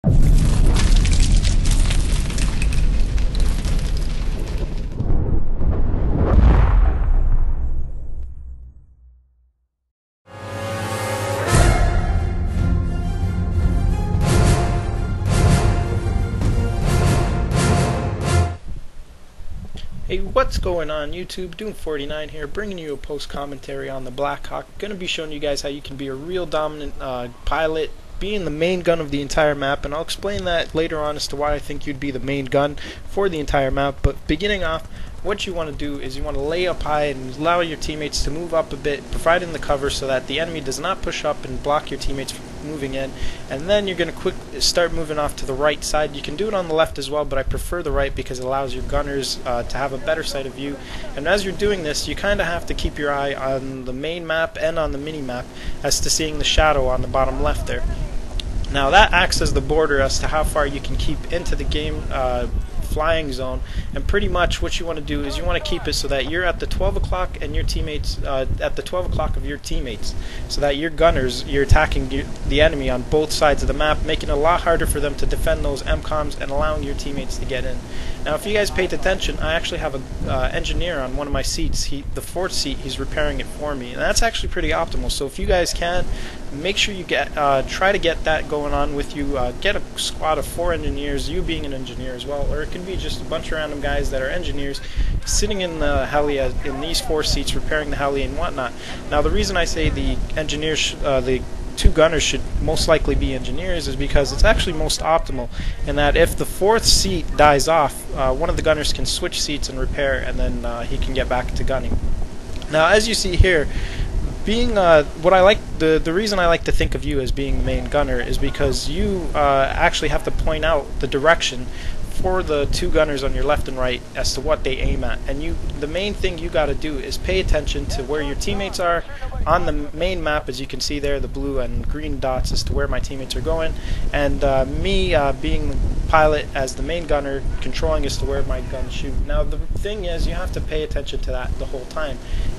Hey, what's going on YouTube? Doom49 here, bringing you a post commentary on the Blackhawk. Going to be showing you guys how you can be a real dominant pilot, being the main gun of the entire map, and I'll explain that later on as to why I think you'd be the main gun for the entire map. But beginning off, what you want to do is you want to lay up high and allow your teammates to move up a bit, providing the cover so that the enemy does not push up and block your teammates from moving in. And then you're going to start moving off to the right side. You can do it on the left as well, but I prefer the right because it allows your gunners to have a better sight of view. And as you're doing this, you kind of have to keep your eye on the main map and on the mini map as to seeing the shadow on the bottom left there. Now that acts as the border as to how far you can keep into the game flying zone, and pretty much what you want to do is you want to keep it so that you're at the 12 o'clock and your teammates at the 12 o'clock of your teammates, so that your gunners, you're attacking the enemy on both sides of the map, making it a lot harder for them to defend those MCOMs and allowing your teammates to get in. Now if you guys paid attention, I actually have an engineer on one of my seats. The fourth seat, he's repairing it for me, and that's actually pretty optimal. So if you guys can, make sure you get try to get that going on with you. Get a squad of 4 engineers, you being an engineer as well, or it can be just a bunch of random guys that are engineers sitting in the heli in these 4 seats repairing the heli and whatnot. Now the reason I say the engineers, the 2 gunners should most likely be engineers is because it's actually most optimal in that if the 4th seat dies off, one of the gunners can switch seats and repair, and then he can get back to gunning. Now as you see here, being what I like, the reason I like to think of you as being the main gunner is because you actually have to point out the direction for the 2 gunners on your left and right as to what they aim at, and the main thing you got to do is pay attention to where your teammates are on the main map. As you can see there, the blue and green dots as to where my teammates are going, and me being the pilot as the main gunner controlling as to where my guns shoot. Now the thing is, you have to pay attention to that the whole time,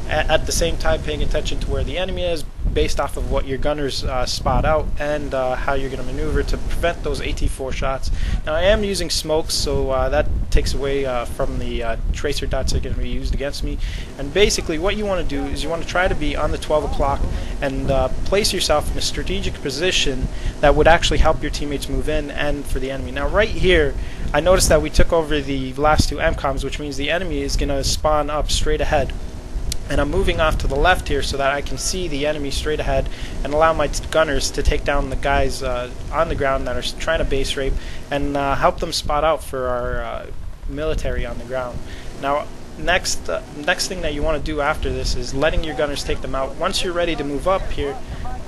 at the same time paying attention to where the enemy is based off of what your gunners spot out, and how you're going to maneuver to prevent those AT4 shots. Now I am using smokes, so that takes away from the tracer dots that are going to be used against me. And basically what you want to do is you want to try to be on the 12 o'clock and place yourself in a strategic position that would actually help your teammates move in and for the enemy. Now right here, I noticed that we took over the last 2 MCOMs, which means the enemy is going to spawn up straight ahead. And I'm moving off to the left here so that I can see the enemy straight ahead and allow my gunners to take down the guys on the ground that are trying to base rape, and help them spot out for our military on the ground. Now next thing that you want to do after this is letting your gunners take them out. Once you're ready to move up here,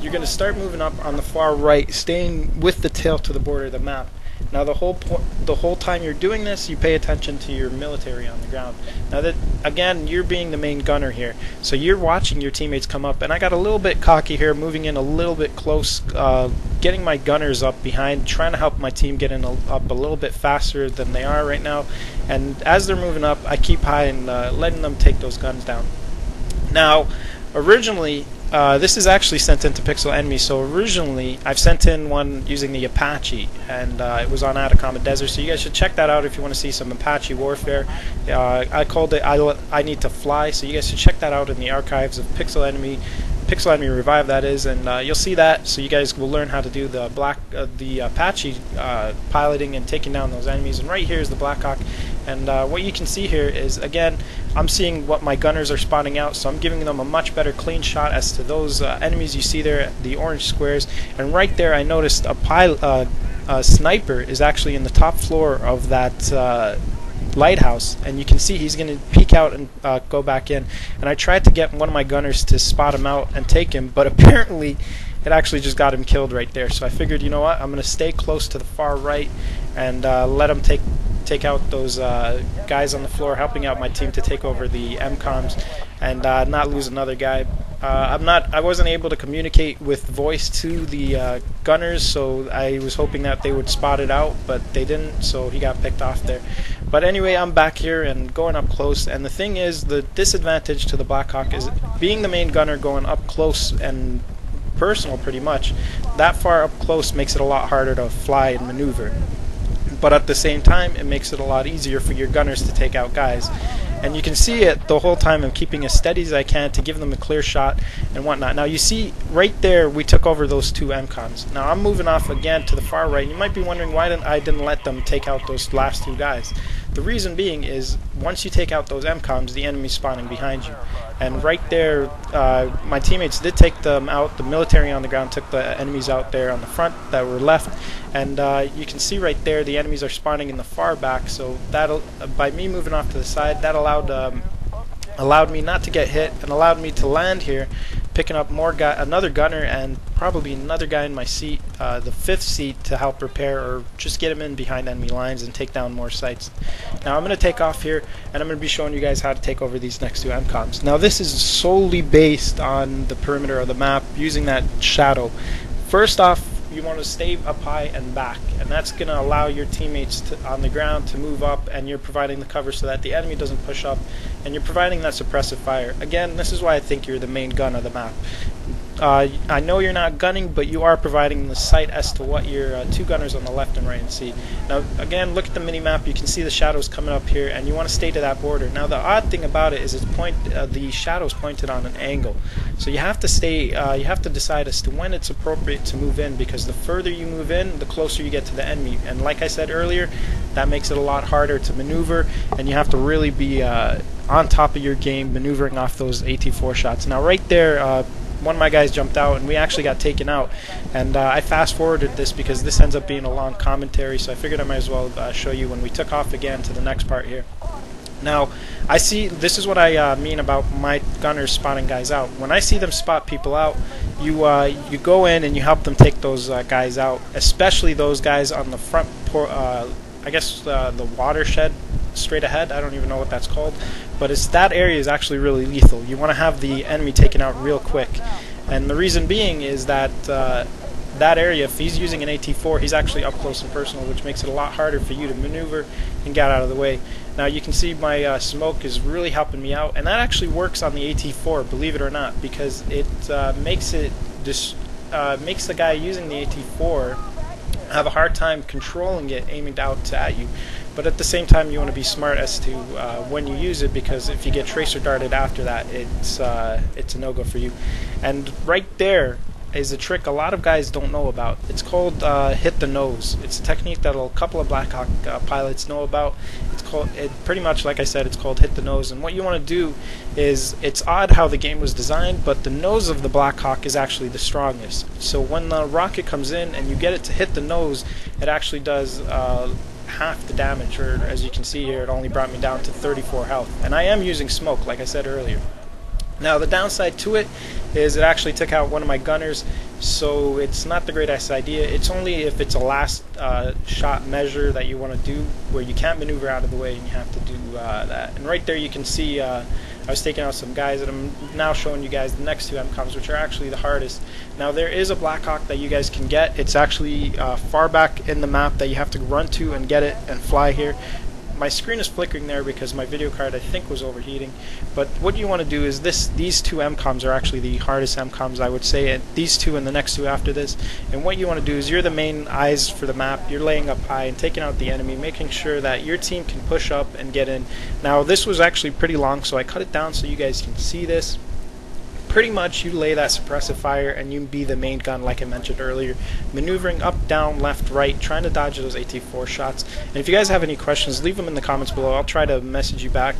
you're going to start moving up on the far right, staying with the tail to the border of the map. Now the whole time you're doing this, you pay attention to your military on the ground. Now that, again, you're being the main gunner here, so you're watching your teammates come up, and I got a little bit cocky here, moving in a little bit close, getting my gunners up behind, trying to help my team get in up a little bit faster than they are right now. And as they're moving up, I keep high and letting them take those guns down. Now originally, this is actually sent into Pixel Enemy, so originally I've sent in one using the Apache, and it was on Atacama Desert, so you guys should check that out if you want to see some Apache warfare. I called it I Need to Fly, so you guys should check that out in the archives of pixelenemyRevive, that is, and you'll see that, so you guys will learn how to do the Apache piloting and taking down those enemies. And right here is the Blackhawk, and what you can see here is, again, I'm seeing what my gunners are spotting out, so I'm giving them a much better clean shot as to those enemies you see there, the orange squares. And right there I noticed a sniper is actually in the top floor of that lighthouse, and you can see he's going to peek out and go back in. And I tried to get one of my gunners to spot him out and take him, but apparently it actually just got him killed right there. So I figured, you know what, I'm going to stay close to the far right and let him take out those guys on the floor, helping out my team to take over the MCOMs and not lose another guy. I wasn't able to communicate with voice to the gunners, so I was hoping that they would spot it out, but they didn't, so he got picked off there. But anyway, I'm back here and going up close, and the thing is, the disadvantage to the Blackhawk is being the main gunner going up close and personal pretty much, that far up close makes it a lot harder to fly and maneuver. But at the same time, it makes it a lot easier for your gunners to take out guys. And you can see it the whole time. I'm keeping as steady as I can to give them a clear shot and whatnot. Now you see right there, we took over those two MCOMs. Now I'm moving off again to the far right. You might be wondering why I didn't let them take out those last two guys. The reason being is once you take out those MCOMs, the enemy's spawning behind you. And right there, my teammates did take them out. The military on the ground took the enemies out there on the front that were left. And you can see right there, the enemies are spawning in the far back. So that'll, by me moving off to the side, that allowed me not to get hit and allowed me to land here, picking up another gunner and probably another guy in my seat, the fifth seat, to help repair or just get him in behind enemy lines and take down more sites. Now I'm going to take off here and I'm going to be showing you guys how to take over these next two MCOMs. Now this is solely based on the perimeter of the map using that shadow. First off, you want to stay up high and back, and that's going to allow your teammates on the ground to move up, and you're providing the cover so that the enemy doesn't push up, and you're providing that suppressive fire. Again, this is why I think you're the main gun of the map. I know you're not gunning, but you are providing the sight as to what your two gunners on the left and right and see. Now again, look at the mini-map. You can see the shadows coming up here, and you want to stay to that border. Now the odd thing about it is the shadows pointed on an angle, so you have to stay. You have to decide as to when it's appropriate to move in, because the further you move in, the closer you get to the enemy. And like I said earlier, that makes it a lot harder to maneuver, and you have to really be on top of your game maneuvering off those AT4 shots. Now right there, one of my guys jumped out and we actually got taken out, and I fast forwarded this because this ends up being a long commentary, so I figured I might as well show you when we took off again to the next part here. Now I see, this is what I mean about my gunners spotting guys out. When I see them spot people out, you go in and you help them take those guys out, especially those guys on the front I guess the watershed straight ahead. I don't even know what that's called, but that area is actually really lethal. You want to have the enemy taken out real quick, and the reason being is that that area, if he's using an AT4, he's actually up close and personal, which makes it a lot harder for you to maneuver and get out of the way. Now you can see my smoke is really helping me out, and that actually works on the AT4, believe it or not, because it makes the guy using the AT4 have a hard time controlling it, aiming out at you. But at the same time, you want to be smart as to when you use it, because if you get tracer darted after that, it's a no-go for you. And right there is a trick a lot of guys don't know about. It's called hit the nose. It's a technique that a couple of Blackhawk pilots know about. Pretty much, like I said, it's called hit the nose. And what you want to do is, it's odd how the game was designed, but the nose of the Blackhawk is actually the strongest. So when the rocket comes in and you get it to hit the nose, it actually does half the damage, or as you can see here, it only brought me down to 34 health. And I am using smoke, like I said earlier. Now the downside to it is it actually took out one of my gunners, so it's not the greatest idea. It's only if it's a last shot measure that you want to do, where you can't maneuver out of the way and you have to do that. And right there you can see I was taking out some guys, and I'm now showing you guys the next two MCOMs, which are actually the hardest. Now there is a Blackhawk that you guys can get. It's actually far back in the map that you have to run to and get it and fly here. My screen is flickering there because my video card, I think, was overheating. But what you want to do is these two MCOMs are actually the hardest MCOMs, I would say, and these two and the next two after this. And what you want to do is, you're the main eyes for the map. You're laying up high and taking out the enemy, making sure that your team can push up and get in. Now this was actually pretty long, so I cut it down so you guys can see this. Pretty much you lay that suppressive fire and you be the main gun, like I mentioned earlier, maneuvering up, down, left, right, trying to dodge those AT4 shots. And if you guys have any questions, leave them in the comments below. I'll try to message you back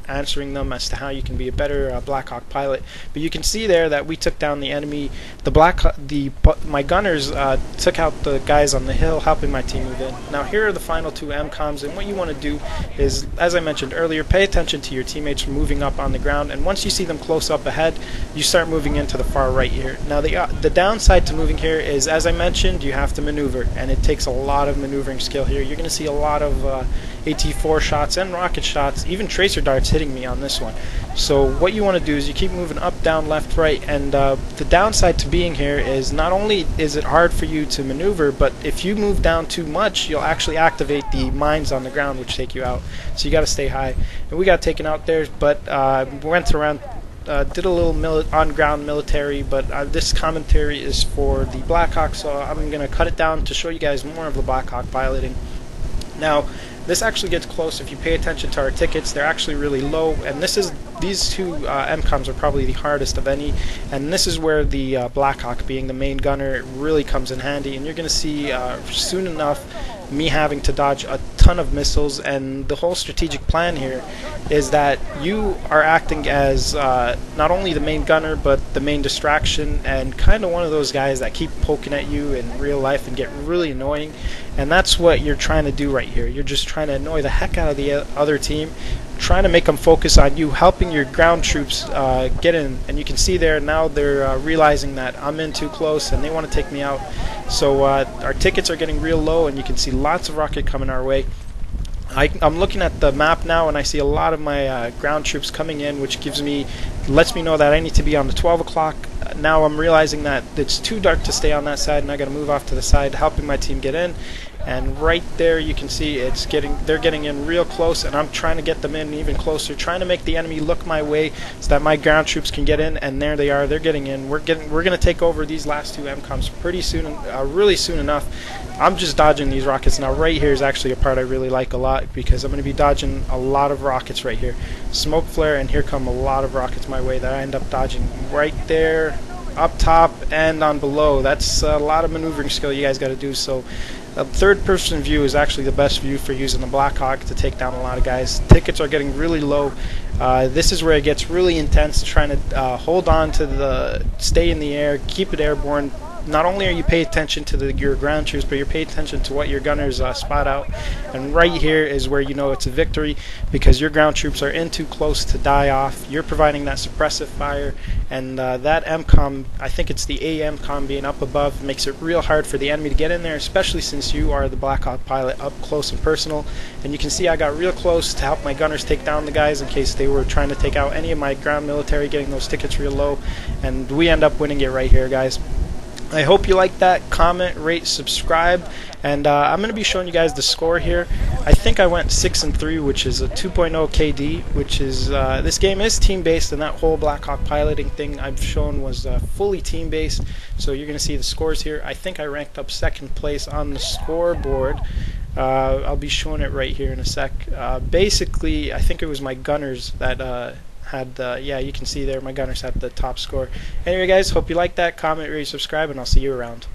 answering them as to how you can be a better Blackhawk pilot. But you can see there that we took down the enemy. My gunners took out the guys on the hill, helping my team move in. Now here are the final two MCOMs, and what you want to do is, as I mentioned earlier, pay attention to your teammates moving up on the ground, and once you see them close up ahead, you start moving into the far right here. Now the downside to moving here is, as I mentioned, you have to maneuver, and it takes a lot of maneuvering skill here. You're going to see a lot of AT4 shots and rocket shots, even tracer darts hitting me on this one. So what you want to do is you keep moving up, down, left, right, and the downside to being here is, not only is it hard for you to maneuver, but if you move down too much, you'll actually activate the mines on the ground, which take you out. So you got to stay high. And we got taken out there, but we went around did a little on-ground military, but this commentary is for the Blackhawk, so I'm going to cut it down to show you guys more of the Blackhawk piloting. Now, this actually gets close. If you pay attention to our tickets, they're actually really low, and these two MCOMs are probably the hardest of any, and this is where the Blackhawk, being the main gunner, really comes in handy. And you're going to see soon enough me having to dodge a ton of missiles, and the whole strategic plan here is that you are acting as not only the main gunner but the main distraction, and kind of one of those guys that keep poking at you in real life and get really annoying. And that's what you're trying to do right here. You're just trying to annoy the heck out of the other team, trying to make them focus on you, helping your ground troops get in. And you can see there now they're realizing that I'm in too close and they want to take me out. So our tickets are getting real low, and you can see lots of rocket coming our way. I'm looking at the map now, and I see a lot of my ground troops coming in, which lets me know that I need to be on the 12 o'clock. Now I'm realizing that it's too dark to stay on that side, and I got to move off to the side, helping my team get in. And right there you can see they're getting in real close, and I'm trying to get them in even closer, trying to make the enemy look my way so that my ground troops can get in. And there they are, they're getting in. We're going to take over these last two MCOMs pretty soon, really soon enough. I'm just dodging these rockets now. Right here is actually a part I really like a lot, because I'm going to be dodging a lot of rockets right here. Smoke flare, and here come a lot of rockets my way that I end up dodging right there, up top and on below. That's a lot of maneuvering skill you guys got to do. So a third-person view is actually the best view for using the Blackhawk to take down a lot of guys. Tickets are getting really low. This is where it gets really intense, trying to hold on to stay in the air, keep it airborne. Not only are you paying attention to your ground troops, but you're paying attention to what your gunners spot out. And right here is where you know it's a victory, because your ground troops are in too close to die off. You're providing that suppressive fire, and that MCOM, I think it's the A MCOM being up above, makes it real hard for the enemy to get in there, especially since you are the Blackhawk pilot up close and personal. And you can see I got real close to help my gunners take down the guys in case they were trying to take out any of my ground military, getting those tickets real low. And we end up winning it right here, guys. I hope you like that. Comment, rate, subscribe, and I'm going to be showing you guys the score here. I think I went 6-3, which is a 2.0 KD, which is this game is team-based, and that whole Blackhawk piloting thing I've shown was fully team-based. So you're going to see the scores here. I think I ranked up 2nd place on the scoreboard. I'll be showing it right here in a sec. Basically, I think it was my gunners that yeah, you can see there my gunners had the top score. Anyway, guys, hope you like that. Comment, rate, subscribe, and I'll see you around.